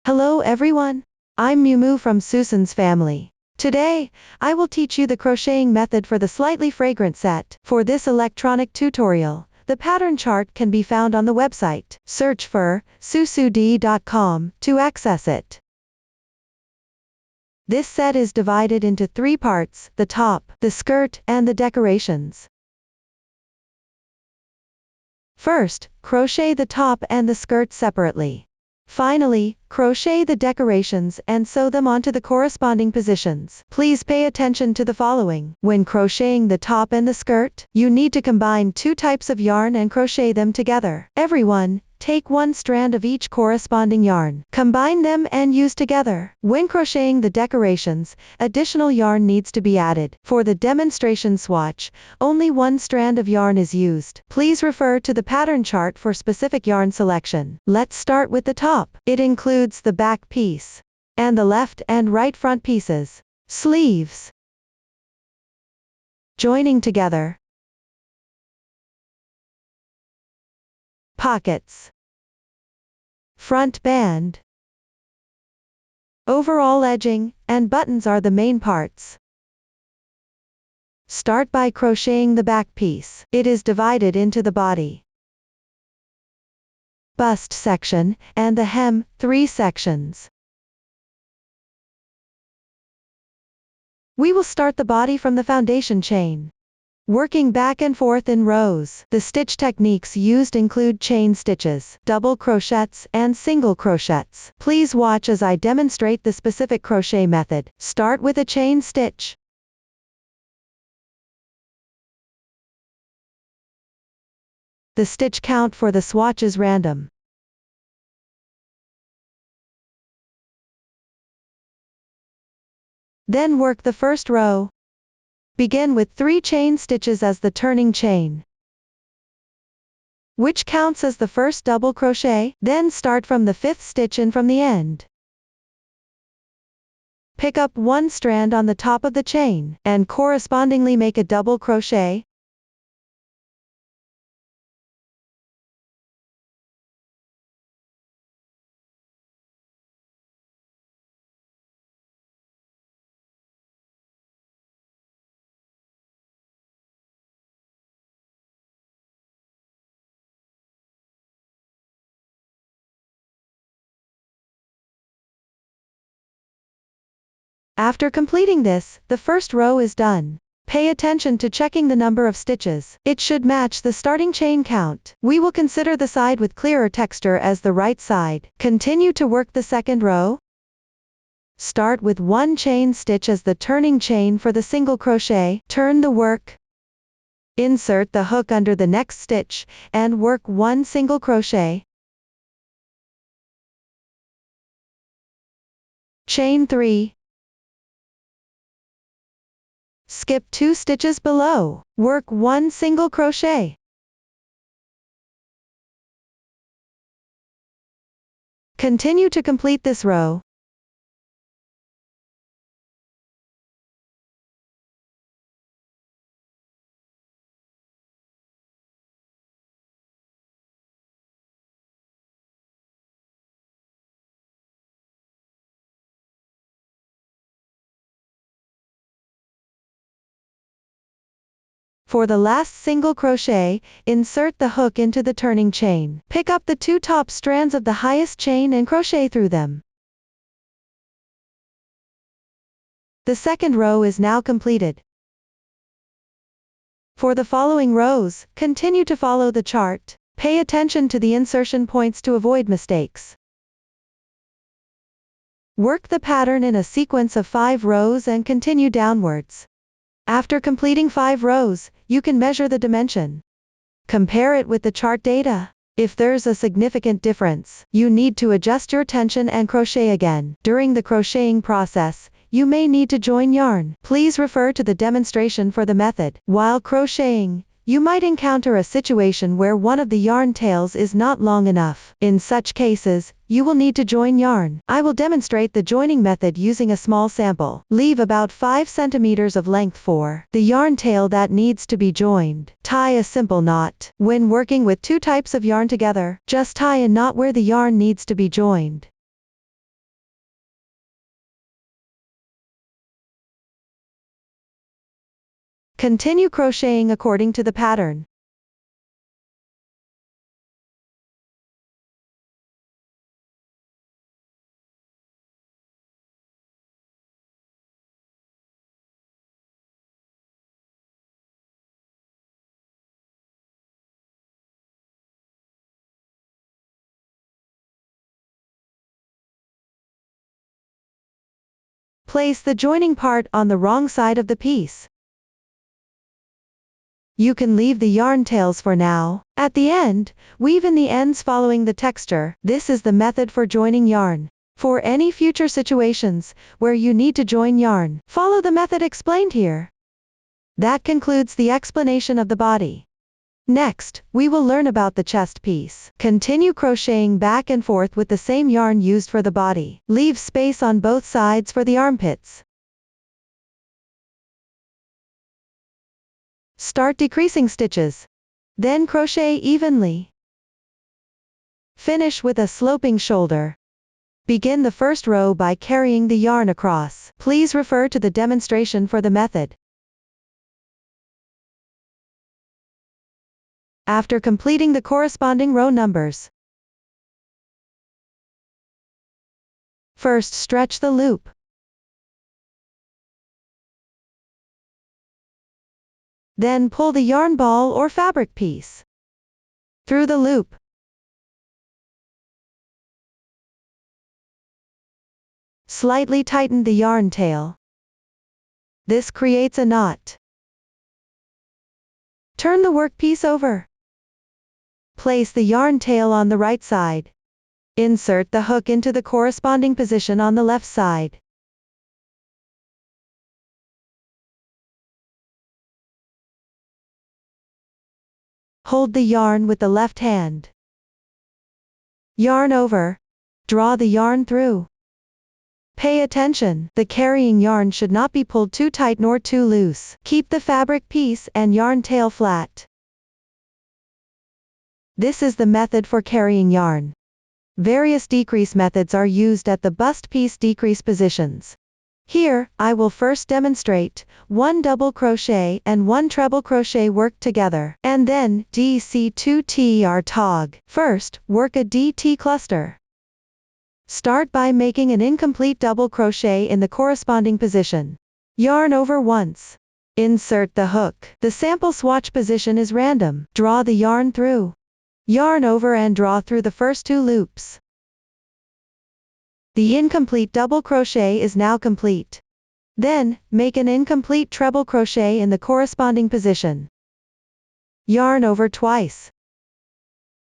Hello everyone. I'm Mumu from Susan's family. Today, I will teach you the crocheting method for the slightly fragrant set. For this electronic tutorial, the pattern chart can be found on the website. Search for susud.com to access it. This set is divided into 3 parts: the top, the skirt, and the decorations. First, crochet the top and the skirt separately. Finally, crochet the decorations and sew them onto the corresponding positions. Please pay attention to the following. When crocheting the top and the skirt, you need to combine 2 types of yarn and crochet them together. Everyone, take 1 strand of each corresponding yarn. Combine them and use together. When crocheting the decorations, additional yarn needs to be added. For the demonstration swatch, only 1 strand of yarn is used. Please refer to the pattern chart for specific yarn selection. Let's start with the top. It includes the back piece and the left and right front pieces. Sleeves. Joining together. Pockets. Front band. Overall edging and buttons are the main parts. Start by crocheting the back piece. It is divided into the body, bust section, and the hem, 3 sections. We will start the body from the foundation chain, working back and forth in rows. The stitch techniques used include chain stitches, double crochets, and single crochets. Please watch as I demonstrate the specific crochet method. Start with a chain stitch. The stitch count for the swatch is random. Then work the first row. Begin with 3 chain stitches as the turning chain, which counts as the first double crochet. Then start from the 5th stitch in from the end. Pick up 1 strand on the top of the chain, and correspondingly make a double crochet. After completing this, the first row is done. Pay attention to checking the number of stitches. It should match the starting chain count. We will consider the side with clearer texture as the right side. Continue to work the second row. Start with 1 chain stitch as the turning chain for the single crochet. Turn the work. Insert the hook under the next stitch, and work 1 single crochet. Chain 3. Skip 2 stitches below. Work 1 single crochet. Continue to complete this row. For the last single crochet, insert the hook into the turning chain. Pick up the 2 top strands of the highest chain and crochet through them. The second row is now completed. For the following rows, continue to follow the chart. Pay attention to the insertion points to avoid mistakes. Work the pattern in a sequence of 5 rows and continue downwards. After completing 5 rows, you can measure the dimension. Compare it with the chart data. If there's a significant difference, you need to adjust your tension and crochet again. During the crocheting process, you may need to join yarn. Please refer to the demonstration for the method. While crocheting, you might encounter a situation where one of the yarn tails is not long enough. In such cases, you will need to join yarn. I will demonstrate the joining method using a small sample. Leave about 5 centimeters of length for the yarn tail that needs to be joined. Tie a simple knot. When working with 2 types of yarn together, just tie a knot where the yarn needs to be joined. Continue crocheting according to the pattern. Place the joining part on the wrong side of the piece. You can leave the yarn tails for now. At the end, weave in the ends following the texture. This is the method for joining yarn. For any future situations where you need to join yarn, follow the method explained here. That concludes the explanation of the body. Next, we will learn about the chest piece. Continue crocheting back and forth with the same yarn used for the body. Leave space on both sides for the armpits. Start decreasing stitches. Then crochet evenly. Finish with a sloping shoulder. Begin the first row by carrying the yarn across. Please refer to the demonstration for the method. After completing the corresponding row numbers, first stretch the loop. Then pull the yarn ball or fabric piece through the loop. Slightly tighten the yarn tail. This creates a knot. Turn the workpiece over. Place the yarn tail on the right side. Insert the hook into the corresponding position on the left side. Hold the yarn with the left hand. Yarn over. Draw the yarn through. Pay attention, the carrying yarn should not be pulled too tight nor too loose. Keep the fabric piece and yarn tail flat. This is the method for carrying yarn. Various decrease methods are used at the bust piece decrease positions. Here, I will first demonstrate 1 double crochet and 1 treble crochet worked together, and then DC2TR tog. First, work a DT cluster. Start by making an incomplete double crochet in the corresponding position. Yarn over once. Insert the hook. The sample swatch position is random. Draw the yarn through. Yarn over and draw through the first 2 loops. The incomplete double crochet is now complete. Then, make an incomplete treble crochet in the corresponding position. Yarn over twice.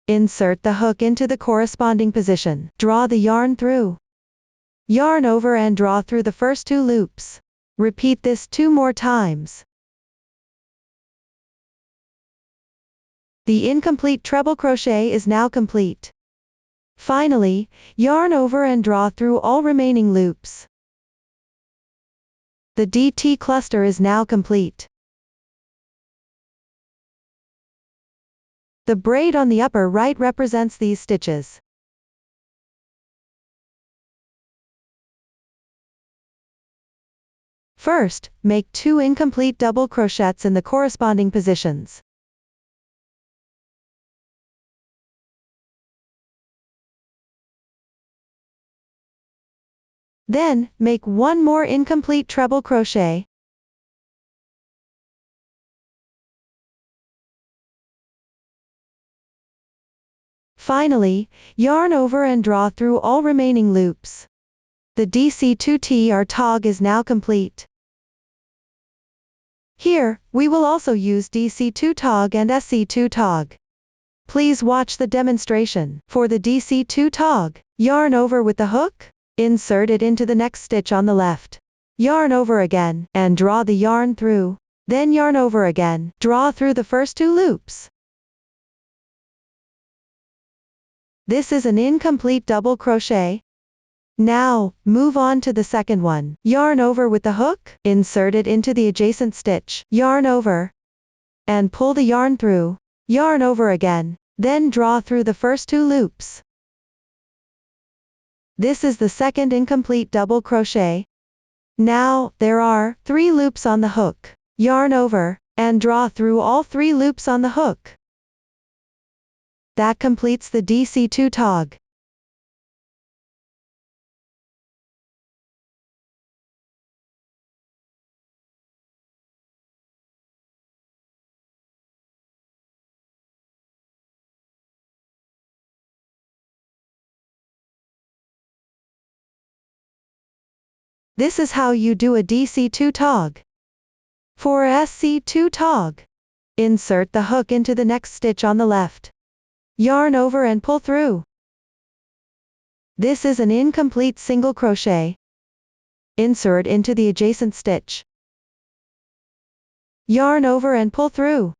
Insert the hook into the corresponding position. Draw the yarn through. Yarn over and draw through the first 2 loops. Repeat this 2 more times. The incomplete treble crochet is now complete. Finally, yarn over and draw through all remaining loops. The DT cluster is now complete. The braid on the upper right represents these stitches. First, make 2 incomplete double crochets in the corresponding positions. Then, make 1 more incomplete treble crochet. Finally, yarn over and draw through all remaining loops. The DC2TR tog is now complete. Here, we will also use DC2 tog and SC2 tog. Please watch the demonstration. For the DC2 tog, yarn over with the hook. Insert it into the next stitch on the left. Yarn over again, and draw the yarn through. Then yarn over again, draw through the first 2 loops. This is an incomplete double crochet. Now, move on to the second one. Yarn over with the hook, insert it into the adjacent stitch. Yarn over, and pull the yarn through. Yarn over again, then draw through the first 2 loops. This is the second incomplete double crochet. Now, there are 3 loops on the hook. Yarn over, and draw through all 3 loops on the hook. That completes the DC2 tog. This is how you do a DC2 tog. For SC2 tog, insert the hook into the next stitch on the left. Yarn over and pull through. This is an incomplete single crochet. Insert into the adjacent stitch. Yarn over and pull through.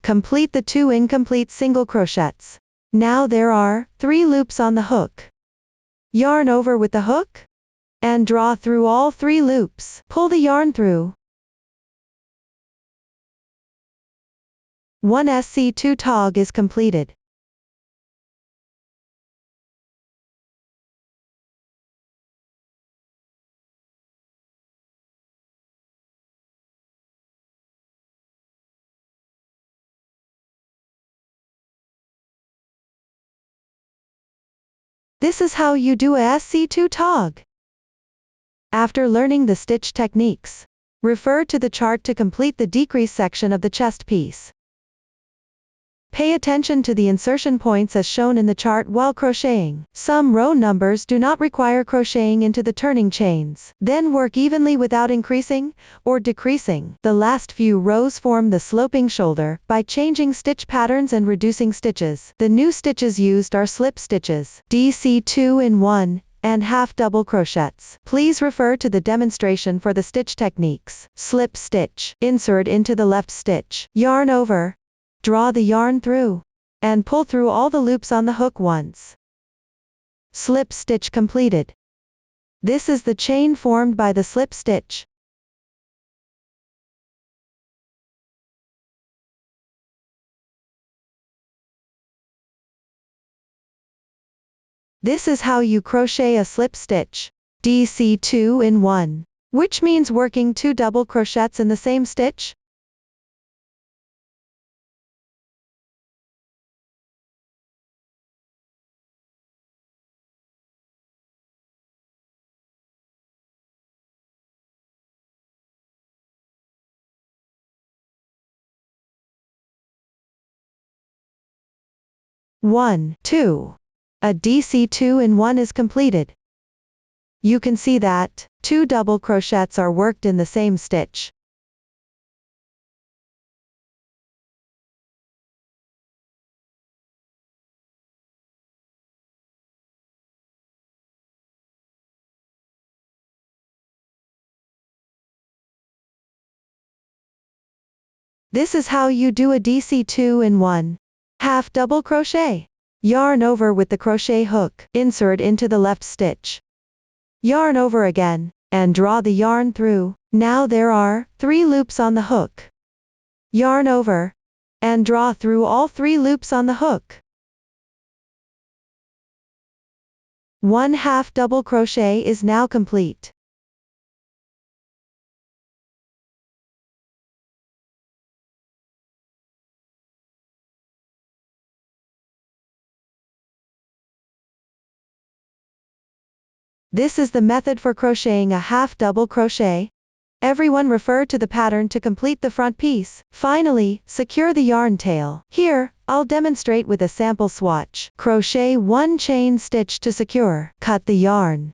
Complete the 2 incomplete single crochets. Now there are 3 loops on the hook. Yarn over with the hook, and draw through all 3 loops. Pull the yarn through. 1 SC2 tog is completed. This is how you do a SC2 tog. After learning the stitch techniques, refer to the chart to complete the decrease section of the chest piece. Pay attention to the insertion points as shown in the chart while crocheting. Some row numbers do not require crocheting into the turning chains. Then work evenly without increasing or decreasing. The last few rows form the sloping shoulder by changing stitch patterns and reducing stitches. The new stitches used are slip stitches, DC2-in-1, and half double crochets. Please refer to the demonstration for the stitch techniques. Slip stitch. Insert into the left stitch. Yarn over. Draw the yarn through. And pull through all the loops on the hook once. Slip stitch completed. This is the chain formed by the slip stitch. This is how you crochet a slip stitch. DC2-in-1. Which means working 2 double crochets in the same stitch. One, 2. A DC2-in-1 is completed. You can see that 2 double crochets are worked in the same stitch. This is how you do a DC2-in-1. Half double crochet. Yarn over with the crochet hook. Insert into the left stitch. Yarn over again, and draw the yarn through. Now there are 3 loops on the hook. Yarn over, and draw through all 3 loops on the hook. 1 half double crochet is now complete. This is the method for crocheting a half double crochet. Everyone refer to the pattern to complete the front piece. Finally, secure the yarn tail. Here, I'll demonstrate with a sample swatch. Crochet 1 chain stitch to secure. Cut the yarn.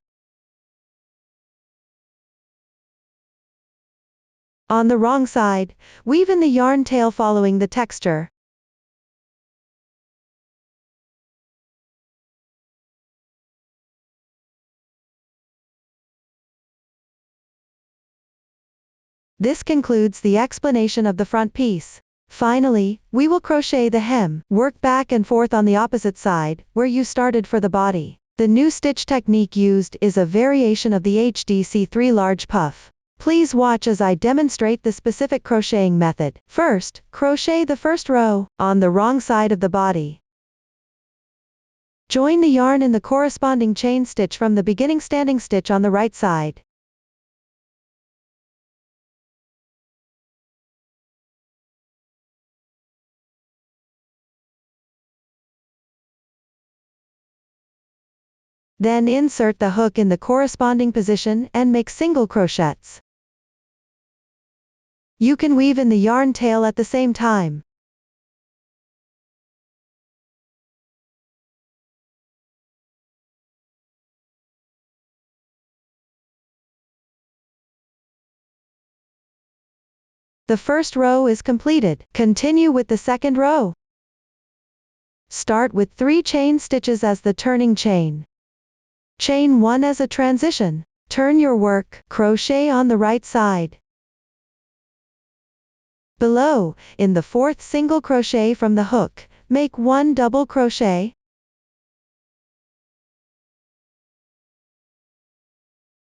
On the wrong side, weave in the yarn tail following the texture. This concludes the explanation of the front piece. Finally, we will crochet the hem. Work back and forth on the opposite side, where you started for the body. The new stitch technique used is a variation of the HDC3 large puff. Please watch as I demonstrate the specific crocheting method. First, crochet the first row, on the wrong side of the body. Join the yarn in the corresponding chain stitch from the beginning standing stitch on the right side. Then insert the hook in the corresponding position and make single crochets. You can weave in the yarn tail at the same time. The first row is completed. Continue with the second row. Start with 3 chain stitches as the turning chain. Chain 1 as a transition. Turn your work, crochet on the right side. Below, in the 4th single crochet from the hook, make 1 double crochet.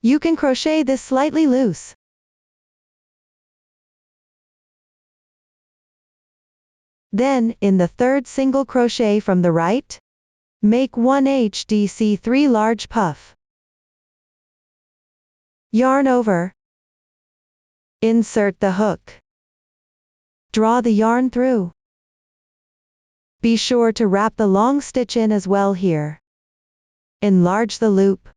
You can crochet this slightly loose. Then, in the 3rd single crochet from the right, make 1 HDC 3 large puff. Yarn over. Insert the hook. Draw the yarn through. Be sure to wrap the long stitch in as well here. Enlarge the loop.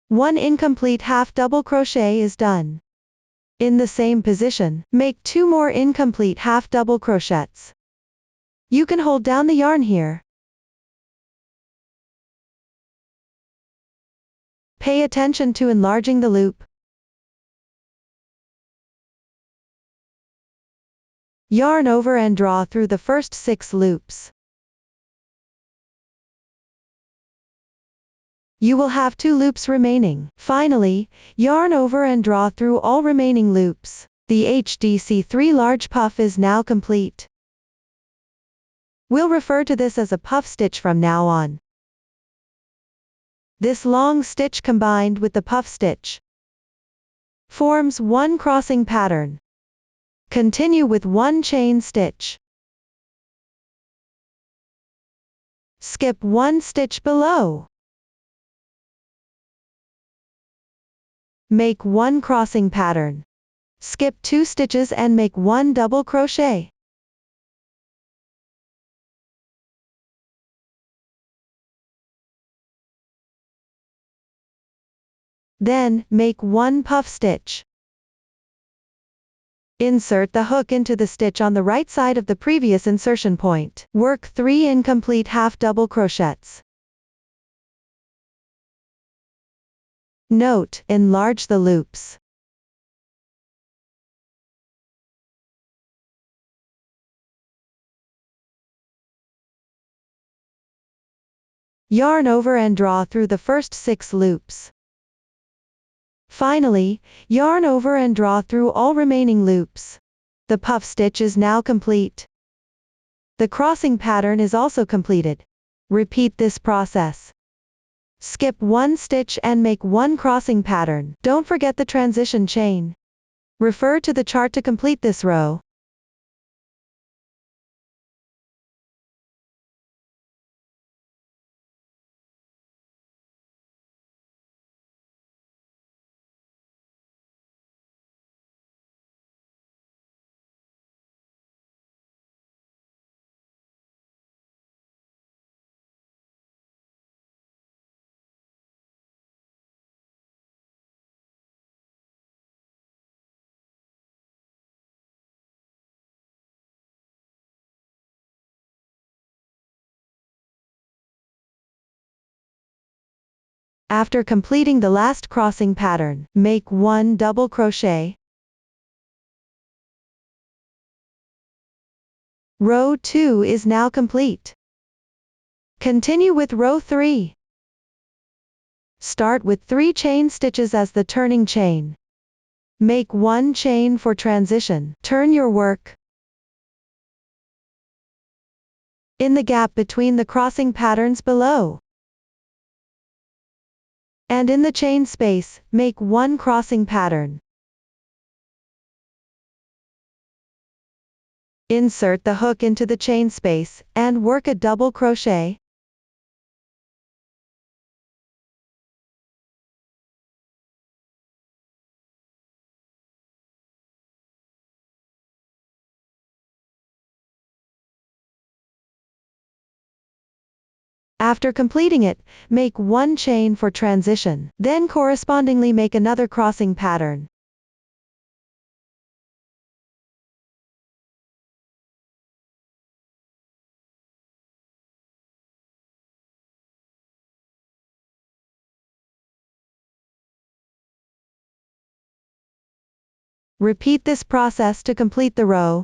1 incomplete half double crochet is done. In the same position, make 2 more incomplete half double crochets. You can hold down the yarn here. Pay attention to enlarging the loop. Yarn over and draw through the first 6 loops. You will have 2 loops remaining. Finally, yarn over and draw through all remaining loops. The HDC 3 large puff is now complete. We'll refer to this as a puff stitch from now on. This long stitch combined with the puff stitch forms one crossing pattern. Continue with 1 chain stitch. Skip 1 stitch below. Make 1 crossing pattern. Skip 2 stitches and make 1 double crochet. Then, make 1 puff stitch. Insert the hook into the stitch on the right side of the previous insertion point. Work 3 incomplete half double crochets. Note, enlarge the loops. Yarn over and draw through the first 6 loops. Finally, yarn over and draw through all remaining loops. The puff stitch is now complete. The crossing pattern is also completed. Repeat this process. Skip 1 stitch and make 1 crossing pattern. Don't forget the transition chain. Refer to the chart to complete this row. After completing the last crossing pattern, make 1 double crochet. Row 2 is now complete. Continue with row 3. Start with 3 chain stitches as the turning chain. Make 1 chain for transition. Turn your work. In the gap between the crossing patterns below. And in the chain space, make 1 crossing pattern. Insert the hook into the chain space, and work a double crochet. After completing it, make 1 chain for transition. Then correspondingly make another crossing pattern. Repeat this process to complete the row.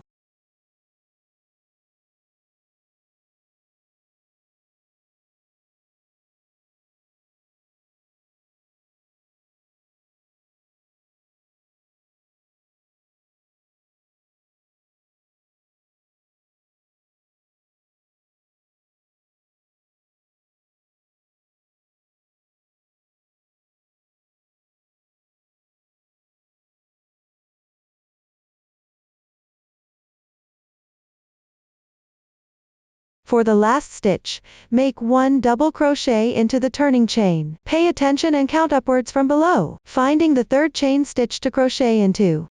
For the last stitch, make 1 double crochet into the turning chain. Pay attention and count upwards from below, finding the 3rd chain stitch to crochet into.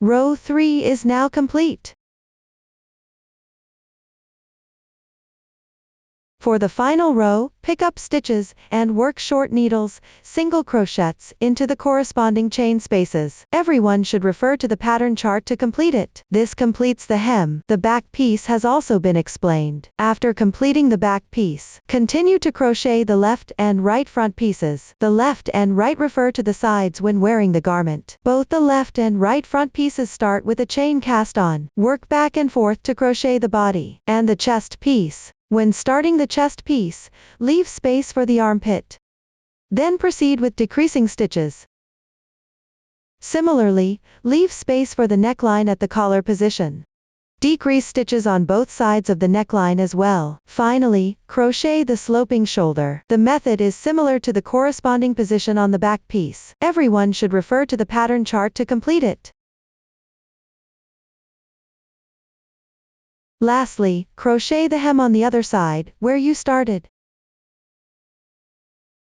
Row 3 is now complete. For the final row, pick up stitches, and work short needles, single crochets, into the corresponding chain spaces. Everyone should refer to the pattern chart to complete it. This completes the hem. The back piece has also been explained. After completing the back piece, continue to crochet the left and right front pieces. The left and right refer to the sides when wearing the garment. Both the left and right front pieces start with a chain cast on. Work back and forth to crochet the body and the chest piece. When starting the chest piece, leave space for the armpit. Then proceed with decreasing stitches. Similarly, leave space for the neckline at the collar position. Decrease stitches on both sides of the neckline as well. Finally, crochet the sloping shoulder. The method is similar to the corresponding position on the back piece. Everyone should refer to the pattern chart to complete it. Lastly, crochet the hem on the other side, where you started.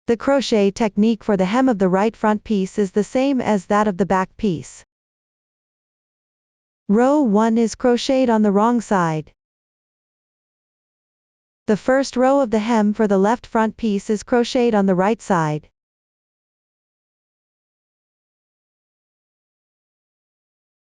The crochet technique for the hem of the right front piece is the same as that of the back piece. Row 1 is crocheted on the wrong side. The first row of the hem for the left front piece is crocheted on the right side.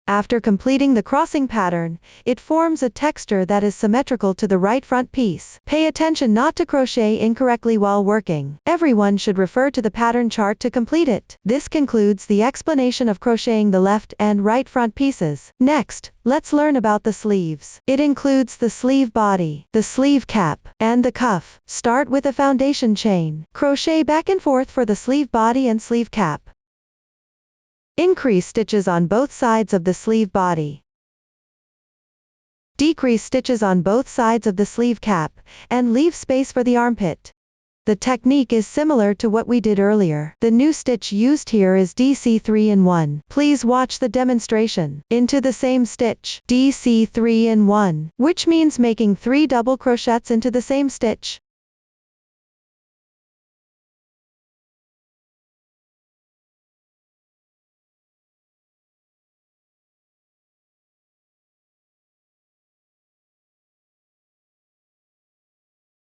After completing the crossing pattern, it forms a texture that is symmetrical to the right front piece. Pay attention not to crochet incorrectly while working. Everyone should refer to the pattern chart to complete it. This concludes the explanation of crocheting the left and right front pieces. Next, let's learn about the sleeves. It includes the sleeve body, the sleeve cap, and the cuff. Start with a foundation chain. Crochet back and forth for the sleeve body and sleeve cap. Increase stitches on both sides of the sleeve body. Decrease stitches on both sides of the sleeve cap, and leave space for the armpit. The technique is similar to what we did earlier. The new stitch used here is DC3-in-1. Please watch the demonstration. Into the same stitch, DC3-in-1, which means making 3 double crochets into the same stitch.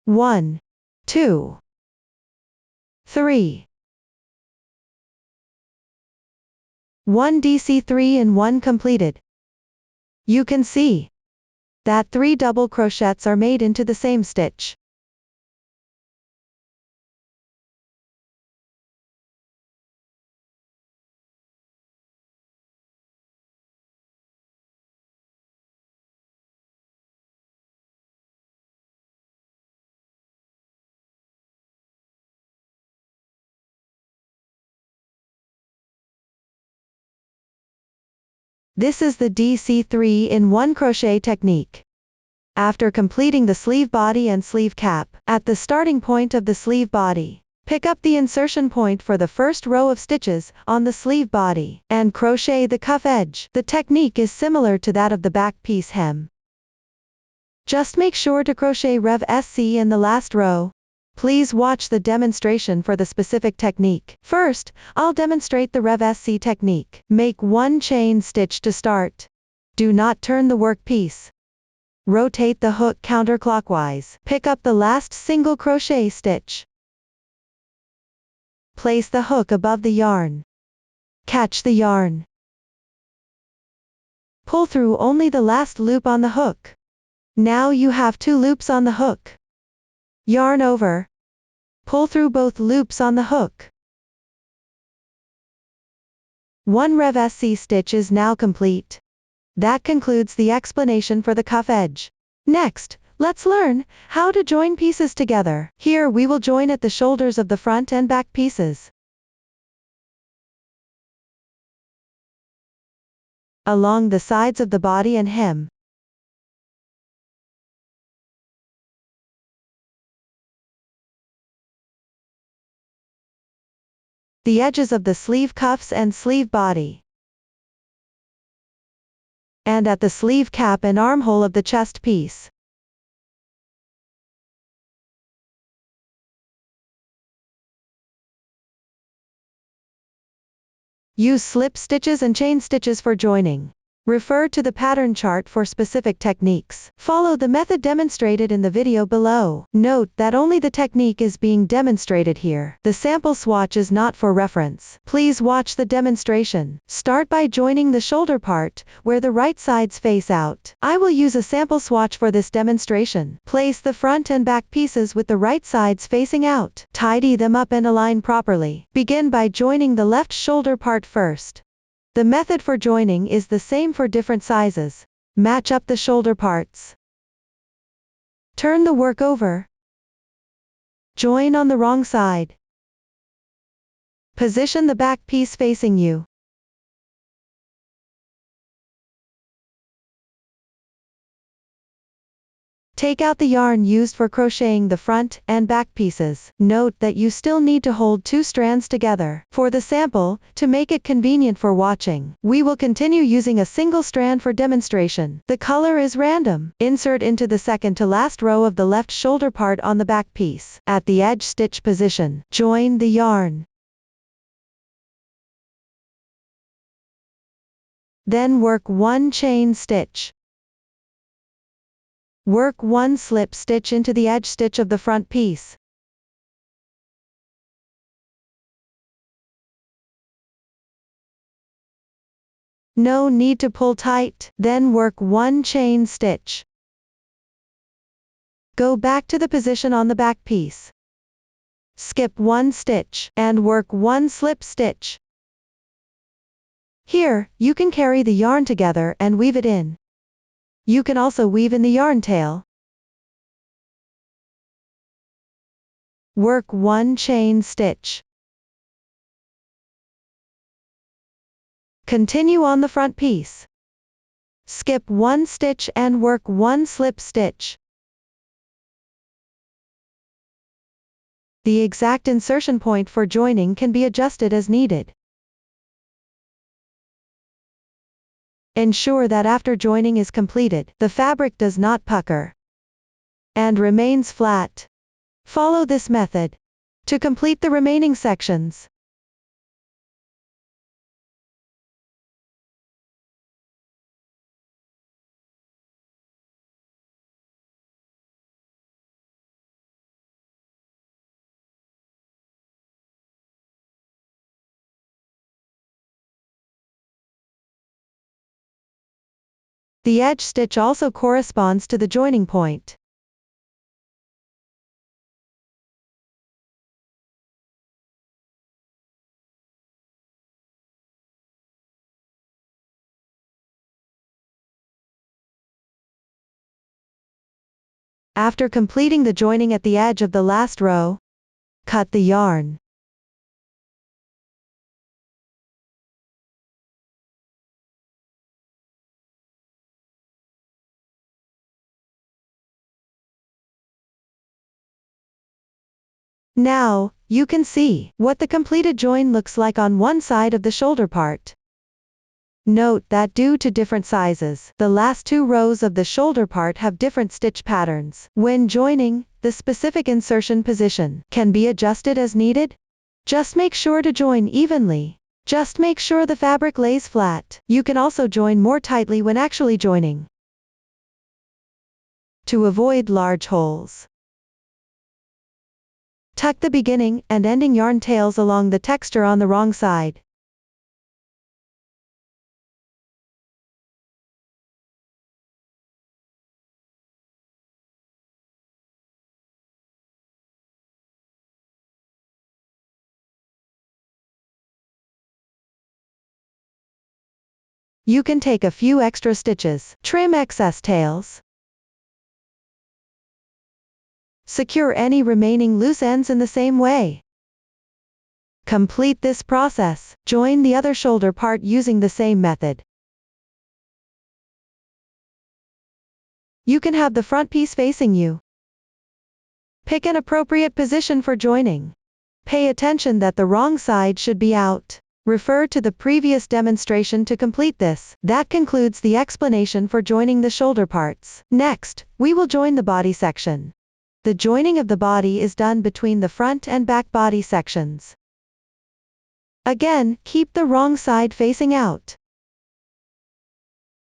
One, 2, 3. 1 DC3-in-1 completed. You can see that 3 double crochets are made into the same stitch. This is the DC3-in-1 crochet technique. After completing the sleeve body and sleeve cap, at the starting point of the sleeve body, pick up the insertion point for the first row of stitches on the sleeve body, and crochet the cuff edge. The technique is similar to that of the back piece hem. Just make sure to crochet Rev SC in the last row. Please watch the demonstration for the specific technique. First, I'll demonstrate the Rev SC technique. Make 1 chain stitch to start. Do not turn the work piece. Rotate the hook counterclockwise. Pick up the last single crochet stitch. Place the hook above the yarn. Catch the yarn. Pull through only the last loop on the hook. Now you have 2 loops on the hook. Yarn over. Pull through both loops on the hook. 1 rev SC stitch is now complete. That concludes the explanation for the cuff edge. Next, let's learn how to join pieces together. Here we will join at the shoulders of the front and back pieces. Along the sides of the body and hem. The edges of the sleeve cuffs and sleeve body. And at the sleeve cap and armhole of the chest piece. Use slip stitches and chain stitches for joining. Refer to the pattern chart for specific techniques. Follow the method demonstrated in the video below. Note that only the technique is being demonstrated here. The sample swatch is not for reference. Please watch the demonstration. Start by joining the shoulder part, where the right sides face out. I will use a sample swatch for this demonstration. Place the front and back pieces with the right sides facing out. Tidy them up and align properly. Begin by joining the left shoulder part first. The method for joining is the same for different sizes. Match up the shoulder parts. Turn the work over. Join on the wrong side. Position the back piece facing you. Take out the yarn used for crocheting the front and back pieces. Note that you still need to hold 2 strands together. For the sample, to make it convenient for watching, we will continue using a single strand for demonstration. The color is random. Insert into the second to last row of the left shoulder part on the back piece. At the edge stitch position, join the yarn. Then work 1 chain stitch. Work 1 slip stitch into the edge stitch of the front piece. No need to pull tight. Then work 1 chain stitch. Go back to the position on the back piece. Skip 1 stitch and work 1 slip stitch. Here, you can carry the yarn together and weave it in. You can also weave in the yarn tail. Work 1 chain stitch. Continue on the front piece. Skip 1 stitch and work 1 slip stitch. The exact insertion point for joining can be adjusted as needed. Ensure that after joining is completed, the fabric does not pucker and remains flat. Follow this method to complete the remaining sections. The edge stitch also corresponds to the joining point. After completing the joining at the edge of the last row, cut the yarn. Now, you can see what the completed join looks like on one side of the shoulder part. Note that due to different sizes, the last 2 rows of the shoulder part have different stitch patterns. When joining, the specific insertion position can be adjusted as needed. Just make sure to join evenly. Just make sure the fabric lays flat. You can also join more tightly when actually joining. to avoid large holes. Tuck the beginning and ending yarn tails along the texture on the wrong side. You can take a few extra stitches, trim excess tails. Secure any remaining loose ends in the same way. Complete this process. Join the other shoulder part using the same method. You can have the front piece facing you. Pick an appropriate position for joining. Pay attention that the wrong side should be out. Refer to the previous demonstration to complete this. That concludes the explanation for joining the shoulder parts. Next, we will join the body section. The joining of the body is done between the front and back body sections. Again, keep the wrong side facing out.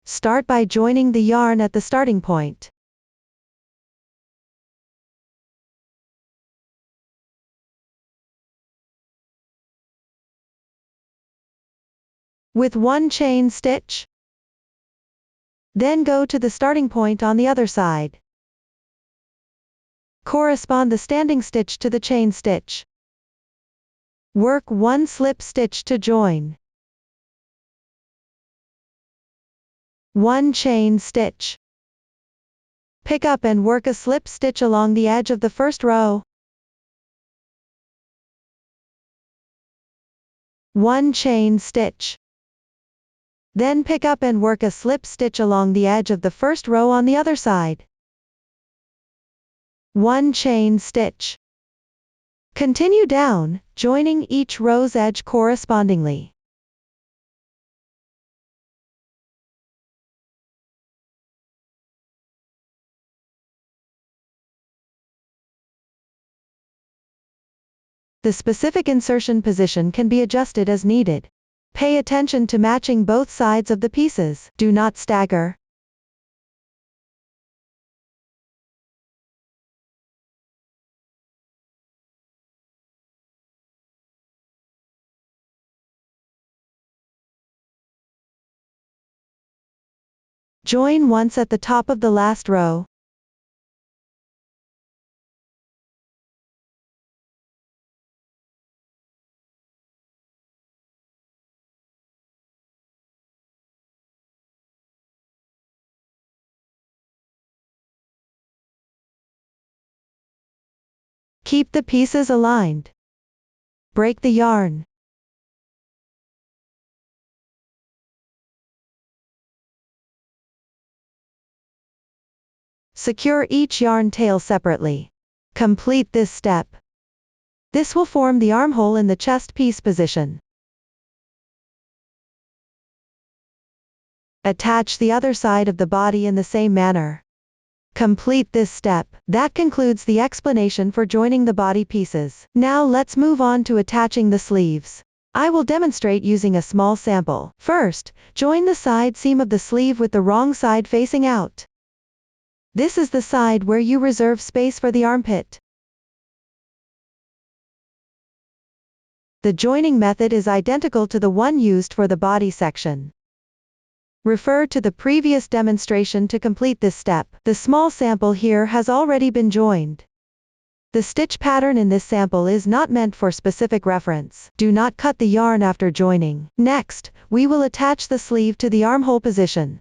Start by joining the yarn at the starting point. With one chain stitch. Then go to the starting point on the other side. Correspond the standing stitch to the chain stitch. Work one slip stitch to join. One chain stitch. Pick up and work a slip stitch along the edge of the first row. One chain stitch. Then pick up and work a slip stitch along the edge of the first row on the other side. One chain stitch. Continue down, joining each row's edge correspondingly. The specific insertion position can be adjusted as needed. Pay attention to matching both sides of the pieces. Do not stagger. Join once at the top of the last row. Keep the pieces aligned. Break the yarn. Secure each yarn tail separately. Complete this step. This will form the armhole in the chest piece position. Attach the other side of the body in the same manner. Complete this step. That concludes the explanation for joining the body pieces. Now let's move on to attaching the sleeves. I will demonstrate using a small sample. First, join the side seam of the sleeve with the wrong side facing out. This is the side where you reserve space for the armpit. The joining method is identical to the one used for the body section. Refer to the previous demonstration to complete this step. The small sample here has already been joined. The stitch pattern in this sample is not meant for specific reference. Do not cut the yarn after joining. Next, we will attach the sleeve to the armhole position.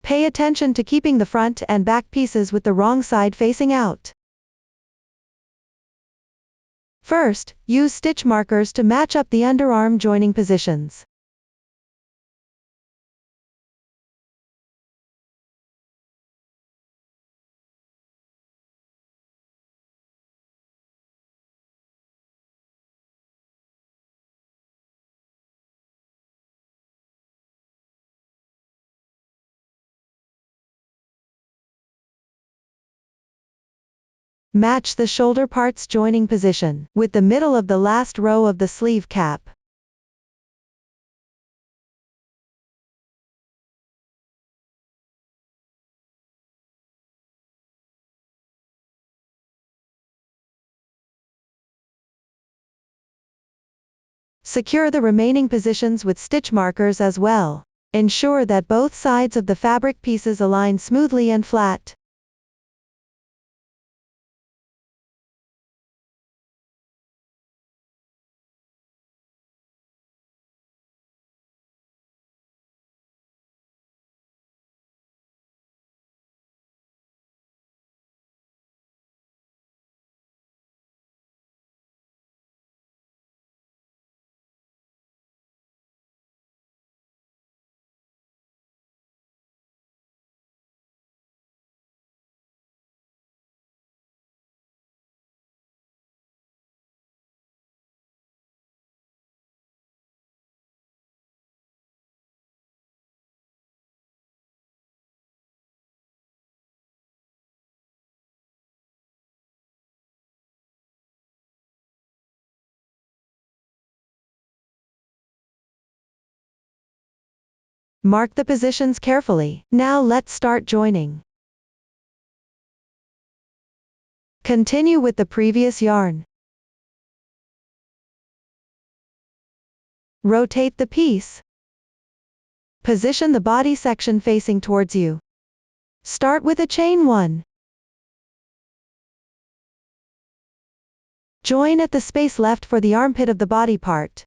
Pay attention to keeping the front and back pieces with the wrong side facing out. First, use stitch markers to match up the underarm joining positions. Match the shoulder parts joining position with the middle of the last row of the sleeve cap. Secure the remaining positions with stitch markers as well. Ensure that both sides of the fabric pieces align smoothly and flat. Mark the positions carefully. Now let's start joining. Continue with the previous yarn. Rotate the piece. Position the body section facing towards you. Start with a chain 1. Join at the space left for the armpit of the body part.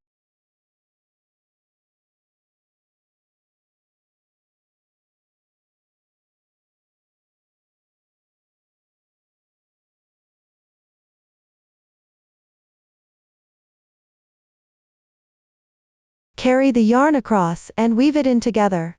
Carry the yarn across and weave it in together.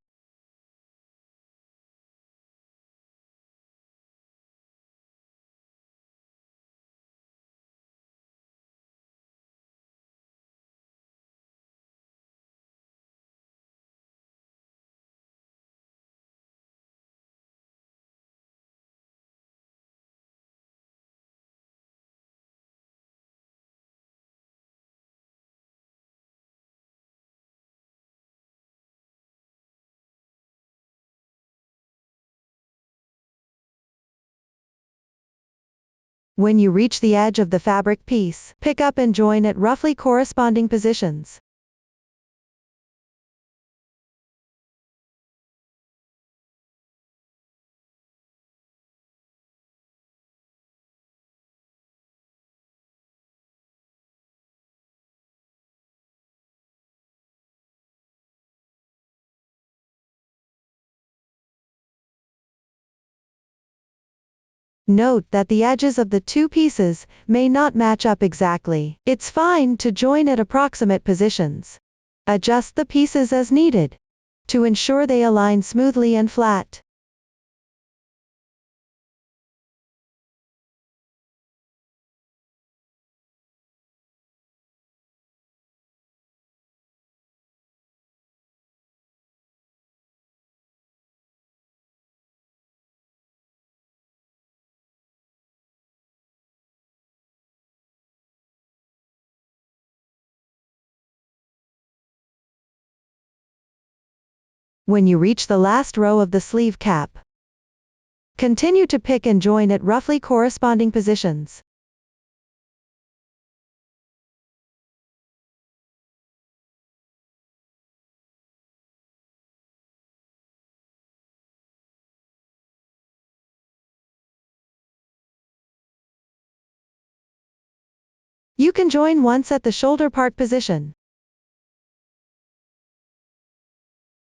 When you reach the edge of the fabric piece, pick up and join at roughly corresponding positions. Note that the edges of the two pieces may not match up exactly. It's fine to join at approximate positions. Adjust the pieces as needed to ensure they align smoothly and flat. When you reach the last row of the sleeve cap, continue to pick and join at roughly corresponding positions. You can join once at the shoulder part position.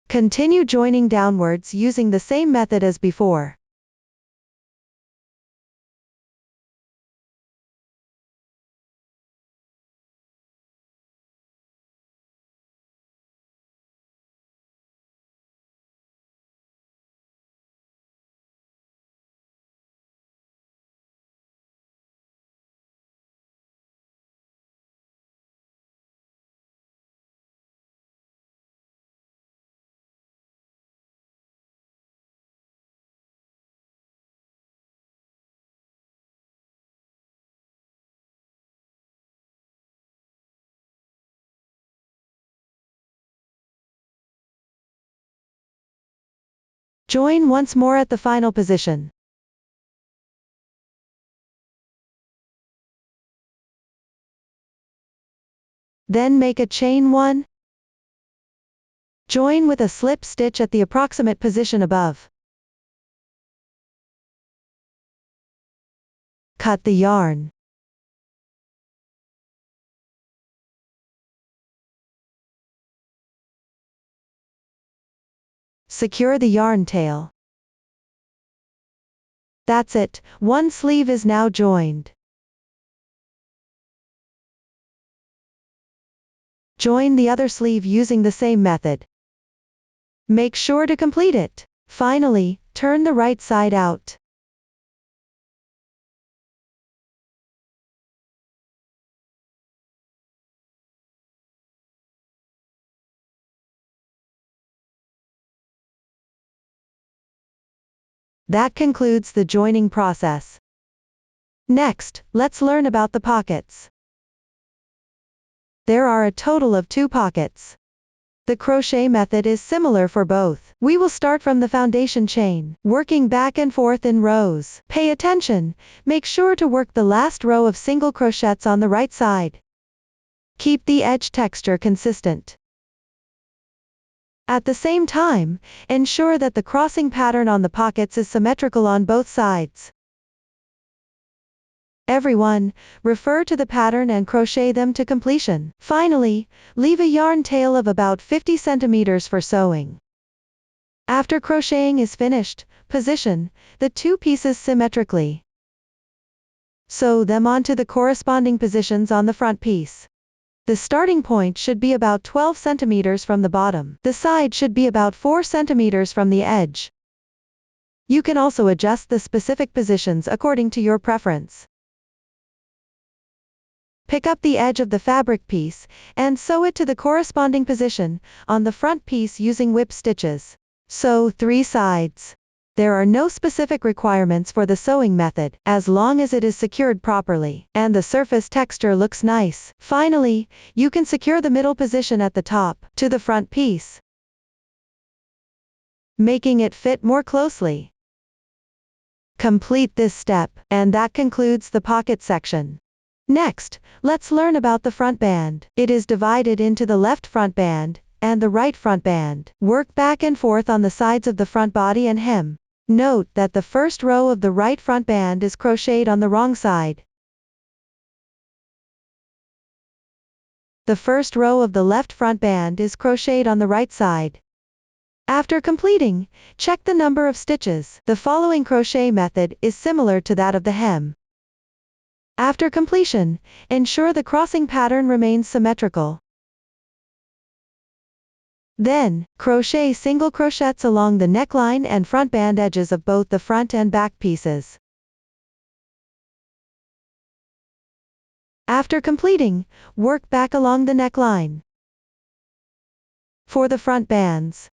Continue joining downwards using the same method as before. Join once more at the final position. Then make a chain 1. Join with a slip stitch at the approximate position above. Cut the yarn. Secure the yarn tail. That's it, one sleeve is now joined. Join the other sleeve using the same method. Make sure to complete it. Finally, turn the right side out. That concludes the joining process. Next, let's learn about the pockets. There are a total of 2 pockets. The crochet method is similar for both. We will start from the foundation chain, working back and forth in rows. Pay attention, make sure to work the last row of single crochets on the right side. Keep the edge texture consistent. At the same time, ensure that the crossing pattern on the pockets is symmetrical on both sides. Everyone, refer to the pattern and crochet them to completion. Finally, leave a yarn tail of about 50 centimeters for sewing. After crocheting is finished, position the 2 pieces symmetrically. Sew them onto the corresponding positions on the front piece. The starting point should be about 12 centimeters from the bottom. The side should be about 4 centimeters from the edge. You can also adjust the specific positions according to your preference. Pick up the edge of the fabric piece, and sew it to the corresponding position, on the front piece using whip stitches. Sew 3 sides. There are no specific requirements for the sewing method, as long as it is secured properly, and the surface texture looks nice. Finally, you can secure the middle position at the top, to the front piece, making it fit more closely. Complete this step, and that concludes the pocket section. Next, let's learn about the front band. It is divided into the left front band, and the right front band. Work back and forth on the sides of the front body and hem. Note that the first row of the right front band is crocheted on the wrong side. The first row of the left front band is crocheted on the right side. After completing, check the number of stitches. The following crochet method is similar to that of the hem. After completion, ensure the crossing pattern remains symmetrical. Then, crochet single crochets along the neckline and front band edges of both the front and back pieces. After completing, work back along the neckline. For the front bands,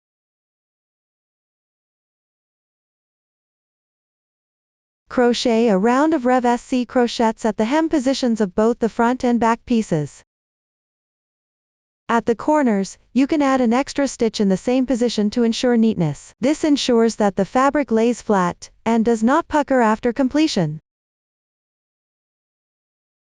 crochet a round of Rev SC crochets at the hem positions of both the front and back pieces. At the corners, you can add an extra stitch in the same position to ensure neatness. This ensures that the fabric lays flat, and does not pucker after completion.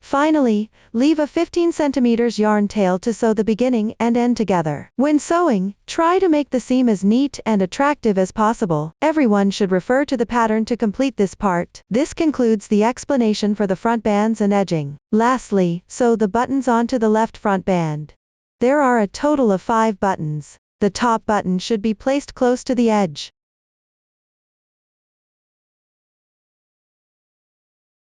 Finally, leave a 15 cm yarn tail to sew the beginning and end together. When sewing, try to make the seam as neat and attractive as possible. Everyone should refer to the pattern to complete this part. This concludes the explanation for the front bands and edging. Lastly, sew the buttons onto the left front band. There are a total of 5 buttons. The top button should be placed close to the edge.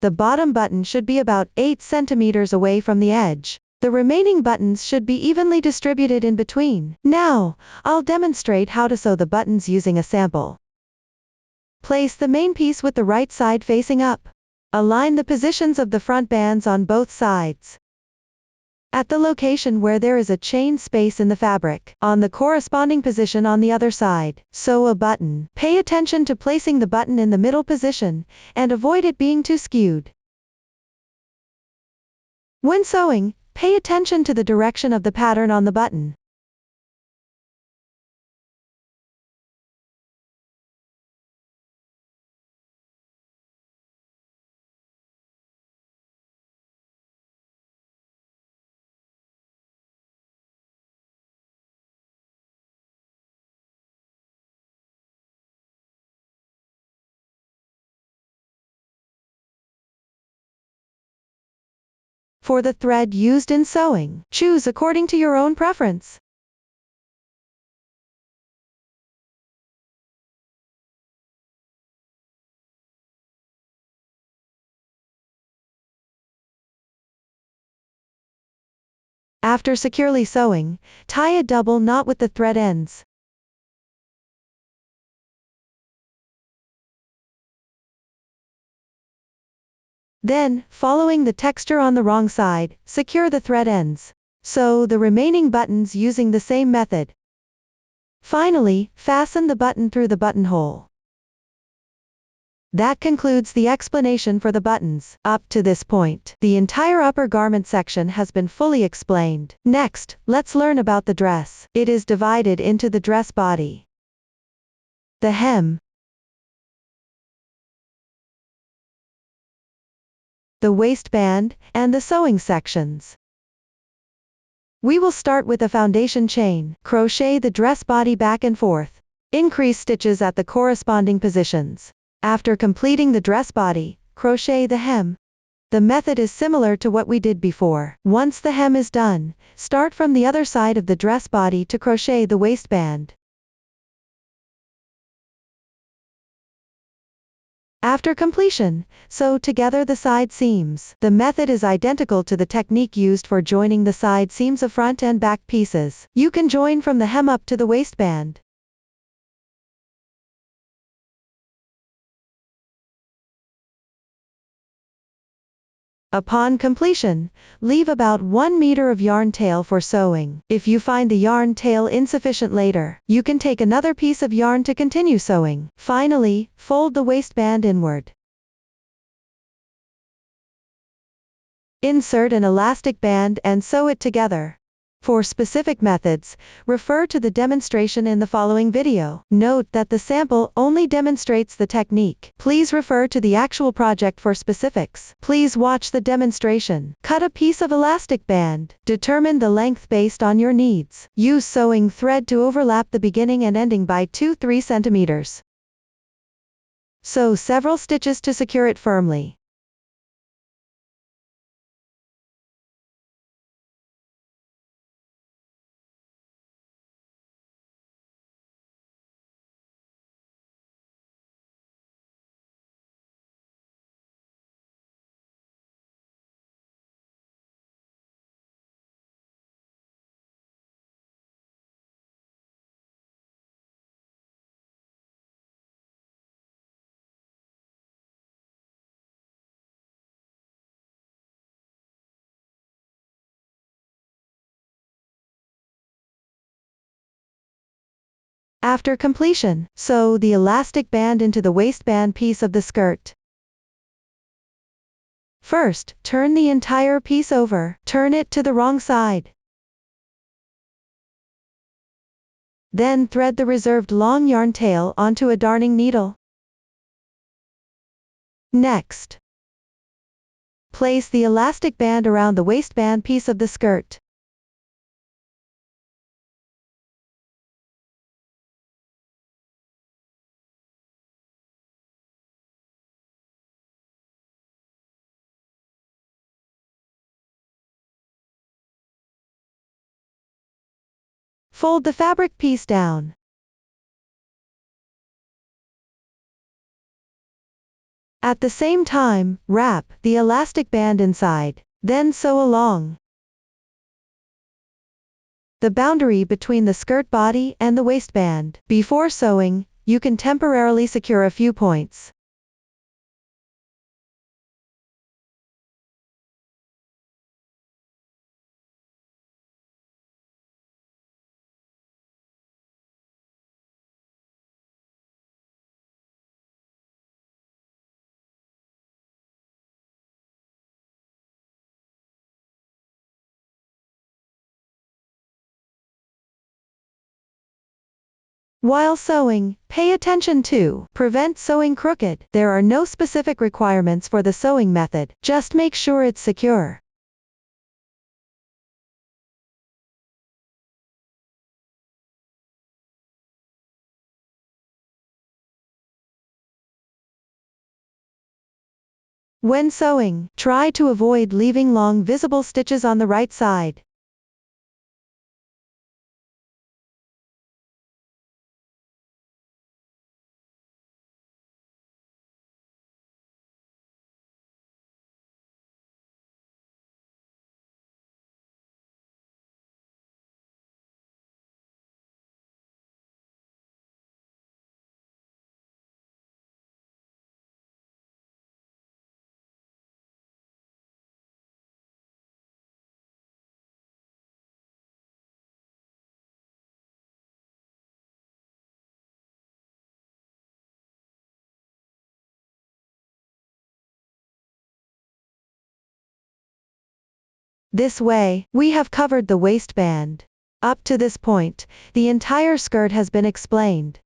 The bottom button should be about 8 centimeters away from the edge. The remaining buttons should be evenly distributed in between. Now, I'll demonstrate how to sew the buttons using a sample. Place the main piece with the right side facing up. Align the positions of the front bands on both sides. At the location where there is a chain space in the fabric, on the corresponding position on the other side, sew a button. Pay attention to placing the button in the middle position, and avoid it being too skewed. When sewing, pay attention to the direction of the pattern on the button. For the thread used in sewing, choose according to your own preference. After securely sewing, tie a double knot with the thread ends. Then, following the texture on the wrong side, secure the thread ends. Sew the remaining buttons using the same method. Finally, fasten the button through the buttonhole. That concludes the explanation for the buttons. Up to this point, the entire upper garment section has been fully explained. Next, let's learn about the dress. It is divided into the dress body, the hem, the waistband, and the sewing sections. We will start with the foundation chain. Crochet the dress body back and forth. Increase stitches at the corresponding positions. After completing the dress body, crochet the hem. The method is similar to what we did before. Once the hem is done, start from the other side of the dress body to crochet the waistband. After completion, sew together the side seams. The method is identical to the technique used for joining the side seams of front and back pieces. You can join from the hem up to the waistband. Upon completion, leave about 1 meter of yarn tail for sewing. If you find the yarn tail insufficient later, you can take another piece of yarn to continue sewing. Finally, fold the waistband inward. Insert an elastic band and sew it together. For specific methods, refer to the demonstration in the following video. Note that the sample only demonstrates the technique. Please refer to the actual project for specifics. Please watch the demonstration. Cut a piece of elastic band. Determine the length based on your needs. Use sewing thread to overlap the beginning and ending by 2-3 centimeters. Sew several stitches to secure it firmly. After completion, sew the elastic band into the waistband piece of the skirt. First, turn the entire piece over. Turn it to the wrong side. Then thread the reserved long yarn tail onto a darning needle. Next, place the elastic band around the waistband piece of the skirt. Fold the fabric piece down. At the same time, wrap the elastic band inside. Then sew along the boundary between the skirt body and the waistband. Before sewing, you can temporarily secure a few points. While sewing, pay attention to prevent sewing crooked. There are no specific requirements for the sewing method, just make sure it's secure. When sewing, try to avoid leaving long visible stitches on the right side. This way, we have covered the waistband. Up to this point, the entire skirt has been explained.